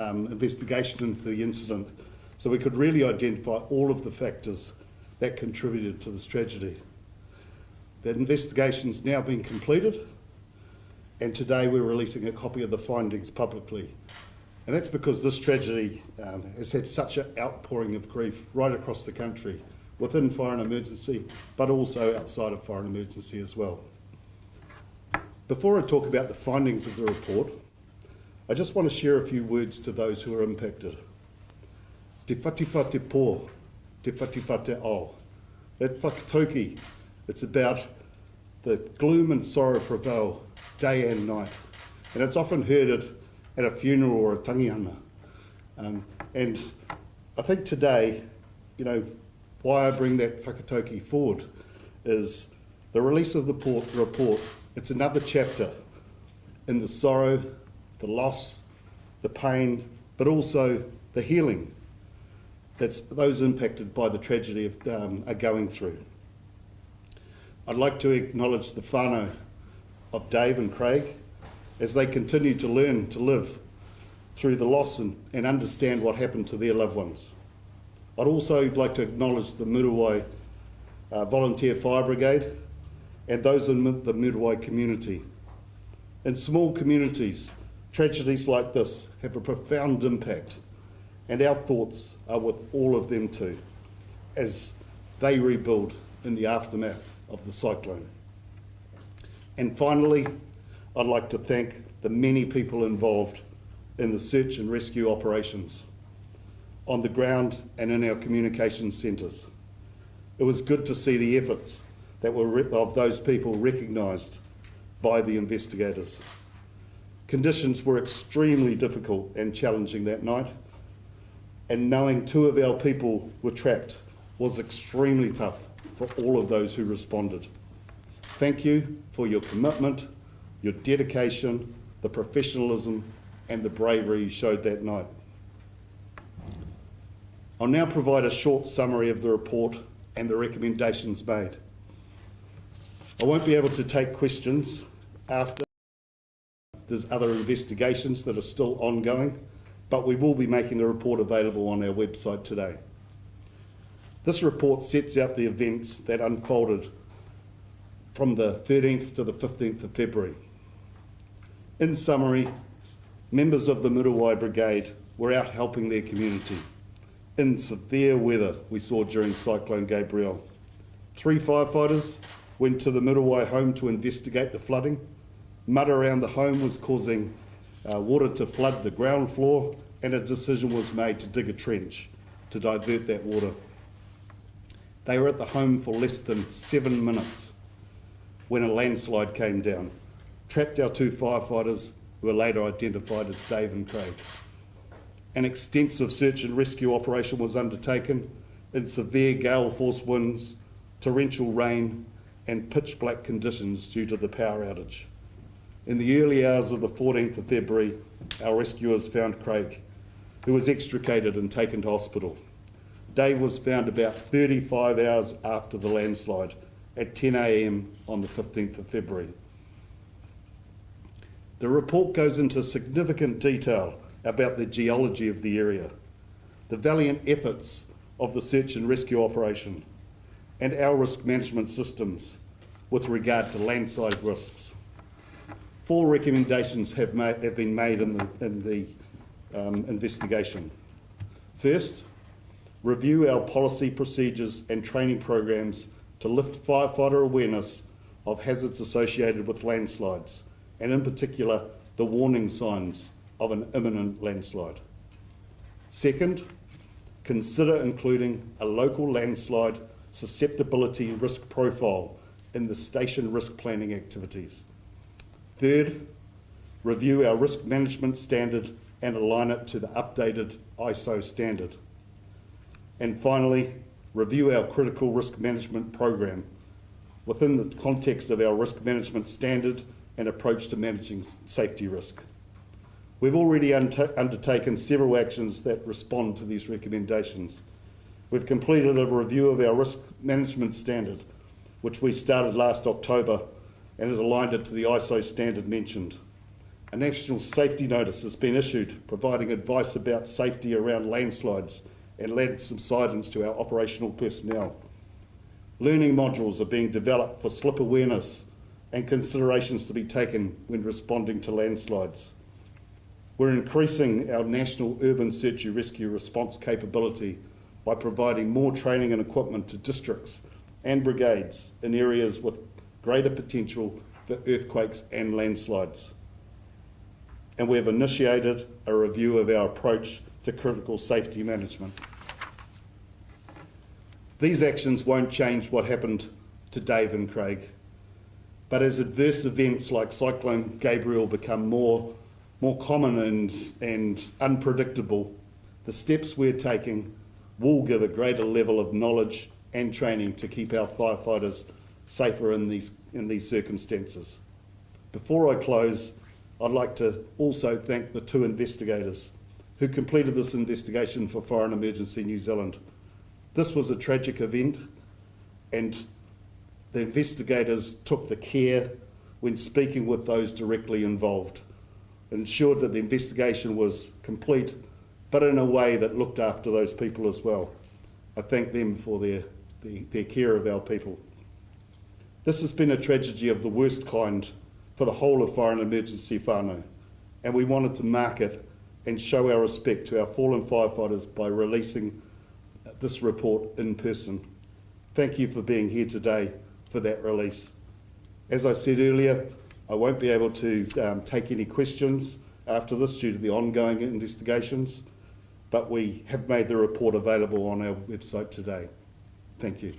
investigation into the incident so we could really identify all of the factors that contributed to this tragedy. That investigation's now been completed, and today we're releasing a copy of the findings publicly. And that's because this tragedy has had such an outpouring of grief right across the country, within fire and emergency, but also outside of fire and emergency as well. Before I talk about the findings of the report, I just want to share a few words to those who are impacted. Te whatiwha te pō, te whatiwha te ao. That whakatauki, it's about the gloom and sorrow prevail day and night. And it's often heard at a funeral or a tangihanga. And I think today, why I bring that whakatauki forward is the release of the report. It's another chapter in the sorrow, the loss, the pain, but also the healing that those impacted by the tragedy are going through. I'd like to acknowledge the whānau of Dave and Craig as they continue to learn to live through the loss and understand what happened to their loved ones. I'd also like to acknowledge the Muruwai Volunteer Fire Brigade and those in the Muruwai community. In small communities, tragedies like this have a profound impact, and our thoughts are with all of them too, as they rebuild in the aftermath of the cyclone. And finally, I'd like to thank the many people involved in the search and rescue operations on the ground and in our communications centres. It was good to see the efforts that were of those people recognised by the investigators. Conditions were extremely difficult and challenging that night, and knowing 2 of our people were trapped was extremely tough for all of those who responded. Thank you for your commitment, your dedication, the professionalism and the bravery you showed that night. I'll now provide a short summary of the report and the recommendations made. I won't be able to take questions after. There's other investigations that are still ongoing, but we will be making the report available on our website today. This report sets out the events that unfolded from the 13th to the 15th of February. In summary, members of the Muruwai Brigade were out helping their community in severe weather we saw during Cyclone Gabrielle. 3 firefighters went to the Muruwai home to investigate the flooding. Mud around the home was causing water to flood the ground floor, and a decision was made to dig a trench to divert that water. They were at the home for less than 7 minutes when a landslide came down, trapped our 2 firefighters, who were later identified as Dave and Craig. An extensive search and rescue operation was undertaken in severe gale force winds, torrential rain and pitch black conditions due to the power outage. In the early hours of the 14th of February, our rescuers found Craig, who was extricated and taken to hospital. Dave was found about 35 hours after the landslide at 10 a.m. on the 15th of February. The report goes into significant detail about the geology of the area, the valiant efforts of the search and rescue operation, and our risk management systems with regard to landslide risks. 4 recommendations have been made in the investigation. First, review our policy, procedures and training programs to lift firefighter awareness of hazards associated with landslides, and in particular, the warning signs of an imminent landslide. Second, consider including a local landslide susceptibility risk profile in the station risk planning activities. Third, review our risk management standard and align it to the updated ISO standard. And finally, review our critical risk management program within the context of our risk management standard and approach to managing safety risk. We've already undertaken several actions that respond to these recommendations. We've completed a review of our risk management standard, which we started last October and has aligned it to the ISO standard mentioned. A national safety notice has been issued, providing advice about safety around landslides and land subsidence to our operational personnel. Learning modules are being developed for slip awareness and considerations to be taken when responding to landslides. We're increasing our national urban search and rescue response capability by providing more training and equipment to districts and brigades in areas with greater potential for earthquakes and landslides. And we have initiated a review of our approach to critical safety management. These actions won't change what happened to Dave and Craig, but as adverse events like Cyclone Gabriel become more common and unpredictable, the steps we're taking will give a greater level of knowledge and training to keep our firefighters safer in these circumstances. Before I close, I'd like to also thank the 2 investigators who completed this investigation for Foreign Emergency New Zealand. This was a tragic event, and the investigators took the care when speaking with those directly involved, ensured that the investigation was complete, but in a way that looked after those people as well. I thank them for their care of our people. This has been a tragedy of the worst kind for the whole of Foreign Emergency whānau, and we wanted to mark it and show our respect to our fallen firefighters by releasing this report in person. Thank you for being here today for that release. As I said earlier, I won't be able to take any questions after this due to the ongoing investigations, but we have made the report available on our website today. Thank you.